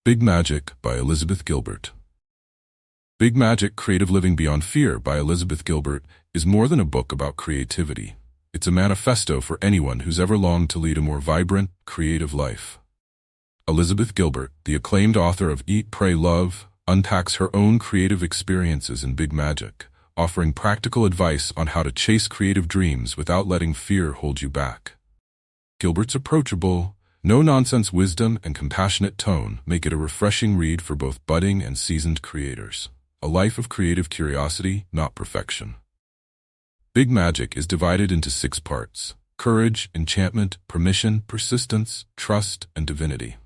Big Magic by Elizabeth Gilbert. Big Magic: Creative Living Beyond Fear by Elizabeth Gilbert is more than a book about creativity. It's a manifesto for anyone who's ever longed to lead a more vibrant, creative life. Elizabeth Gilbert, the acclaimed author of Eat, Pray, Love, unpacks her own creative experiences in Big Magic, offering practical advice on how to chase creative dreams without letting fear hold you back. Gilbert's approachable, no-nonsense wisdom and compassionate tone make it a refreshing read for both budding and seasoned creators. A life of creative curiosity, not perfection. Big Magic is divided into 6 parts: courage, enchantment, permission, persistence, trust, and divinity.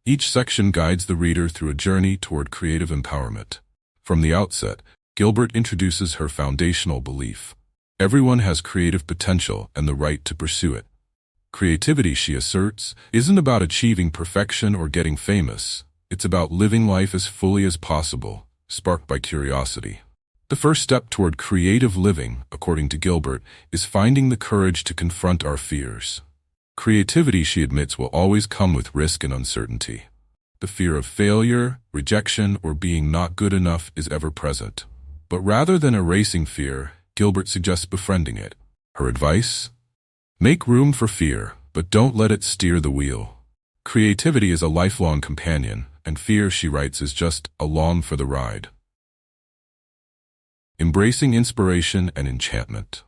Each section guides the reader through a journey toward creative empowerment. From the outset, Gilbert introduces her foundational belief: everyone has creative potential and the right to pursue it. Creativity, she asserts, isn't about achieving perfection or getting famous. It's about living life as fully as possible, sparked by curiosity. The first step toward creative living, according to Gilbert, is finding the courage to confront our fears. Creativity, she admits, will always come with risk and uncertainty. The fear of failure, rejection, or being not good enough is ever present. But rather than erasing fear, Gilbert suggests befriending it. Her advice? Make room for fear, but don't let it steer the wheel. Creativity is a lifelong companion, and fear, she writes, is just along for the ride. Embracing inspiration and enchantment.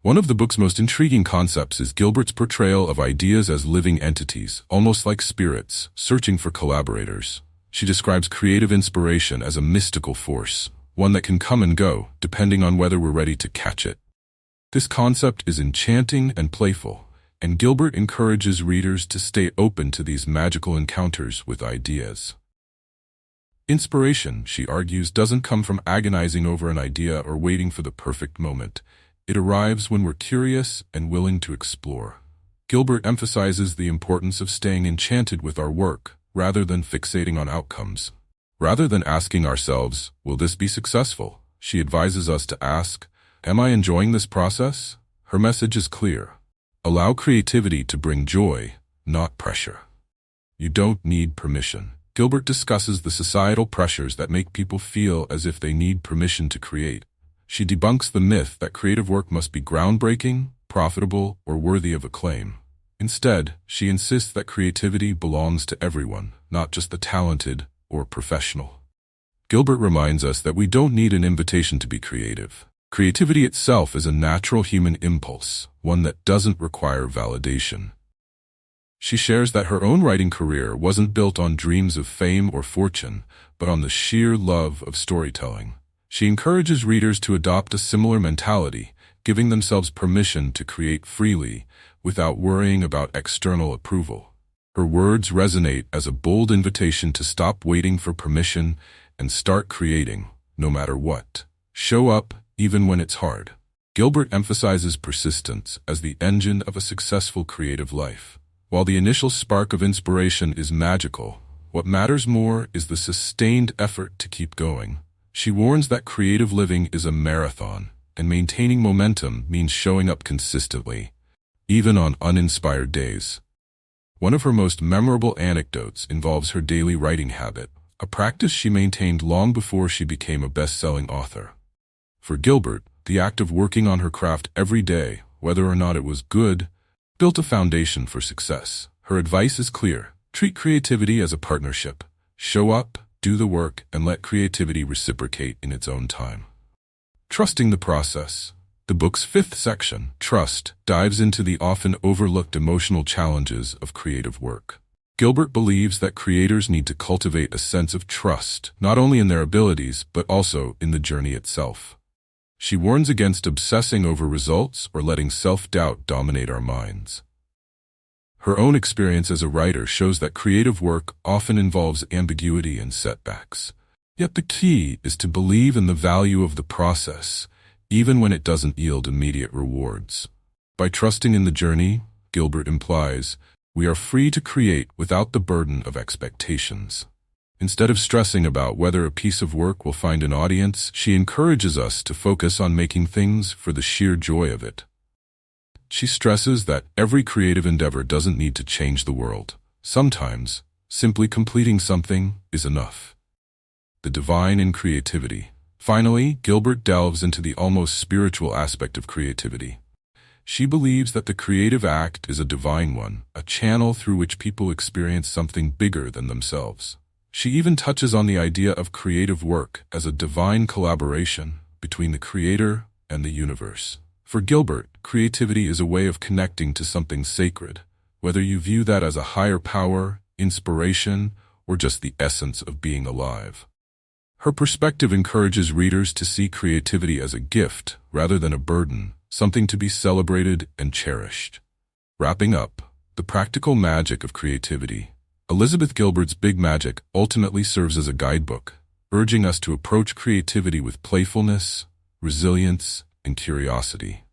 One of the book's most intriguing concepts is Gilbert's portrayal of ideas as living entities, almost like spirits, searching for collaborators. She describes creative inspiration as a mystical force, one that can come and go, depending on whether we're ready to catch it. This concept is enchanting and playful, and Gilbert encourages readers to stay open to these magical encounters with ideas. Inspiration, she argues, doesn't come from agonizing over an idea or waiting for the perfect moment. It arrives when we're curious and willing to explore. Gilbert emphasizes the importance of staying enchanted with our work, rather than fixating on outcomes. Rather than asking ourselves, will this be successful? She advises us to ask, am I enjoying this process? Her message is clear. Allow creativity to bring joy, not pressure. You don't need permission. Gilbert discusses the societal pressures that make people feel as if they need permission to create. She debunks the myth that creative work must be groundbreaking, profitable, or worthy of acclaim. Instead, she insists that creativity belongs to everyone, not just the talented or professional. Gilbert reminds us that we don't need an invitation to be creative. Creativity itself is a natural human impulse, one that doesn't require validation. She shares that her own writing career wasn't built on dreams of fame or fortune, but on the sheer love of storytelling. She encourages readers to adopt a similar mentality, giving themselves permission to create freely, without worrying about external approval. Her words resonate as a bold invitation to stop waiting for permission and start creating, no matter what. Show up, even when it's hard. Gilbert emphasizes persistence as the engine of a successful creative life. While the initial spark of inspiration is magical, what matters more is the sustained effort to keep going. She warns that creative living is a marathon, and maintaining momentum means showing up consistently, even on uninspired days. One of her most memorable anecdotes involves her daily writing habit, a practice she maintained long before she became a best-selling author. For Gilbert, the act of working on her craft every day, whether or not it was good, built a foundation for success. Her advice is clear: treat creativity as a partnership. Show up, do the work, and let creativity reciprocate in its own time. Trusting the process. The book's 5th section, Trust, dives into the often overlooked emotional challenges of creative work. Gilbert believes that creators need to cultivate a sense of trust, not only in their abilities, but also in the journey itself. She warns against obsessing over results or letting self-doubt dominate our minds. Her own experience as a writer shows that creative work often involves ambiguity and setbacks. Yet the key is to believe in the value of the process, even when it doesn't yield immediate rewards. By trusting in the journey, Gilbert implies, we are free to create without the burden of expectations. Instead of stressing about whether a piece of work will find an audience, she encourages us to focus on making things for the sheer joy of it. She stresses that every creative endeavor doesn't need to change the world. Sometimes Simply completing something is enough. The divine in creativity. Finally, Gilbert delves into the almost spiritual aspect of creativity. She believes that the creative act is a divine one, a channel through which people experience something bigger than themselves. She even touches on the idea of creative work as a divine collaboration between the creator and the universe. For Gilbert, creativity is a way of connecting to something sacred, whether you view that as a higher power, inspiration, or just the essence of being alive. Her perspective encourages readers to see creativity as a gift rather than a burden, something to be celebrated and cherished. Wrapping up, the practical magic of creativity. Elizabeth Gilbert's Big Magic ultimately serves as a guidebook, urging us to approach creativity with playfulness, resilience, and curiosity.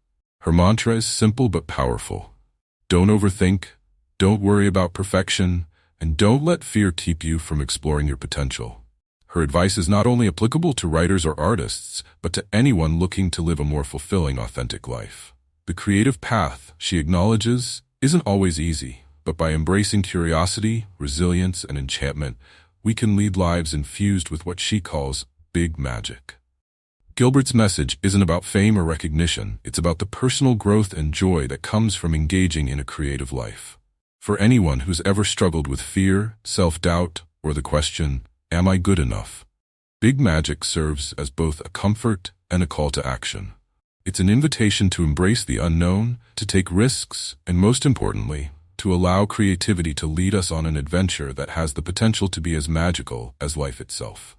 Her mantra is simple but powerful. Don't overthink, don't worry about perfection, and don't let fear keep you from exploring your potential. Her advice is not only applicable to writers or artists, but to anyone looking to live a more fulfilling, authentic life. The creative path, she acknowledges, isn't always easy, but by embracing curiosity, resilience, and enchantment, we can lead lives infused with what she calls big magic. Gilbert's message isn't about fame or recognition, it's about the personal growth and joy that comes from engaging in a creative life. For anyone who's ever struggled with fear, self-doubt, or the question, am I good enough? Big Magic serves as both a comfort and a call to action. It's an invitation to embrace the unknown, to take risks, and most importantly, to allow creativity to lead us on an adventure that has the potential to be as magical as life itself.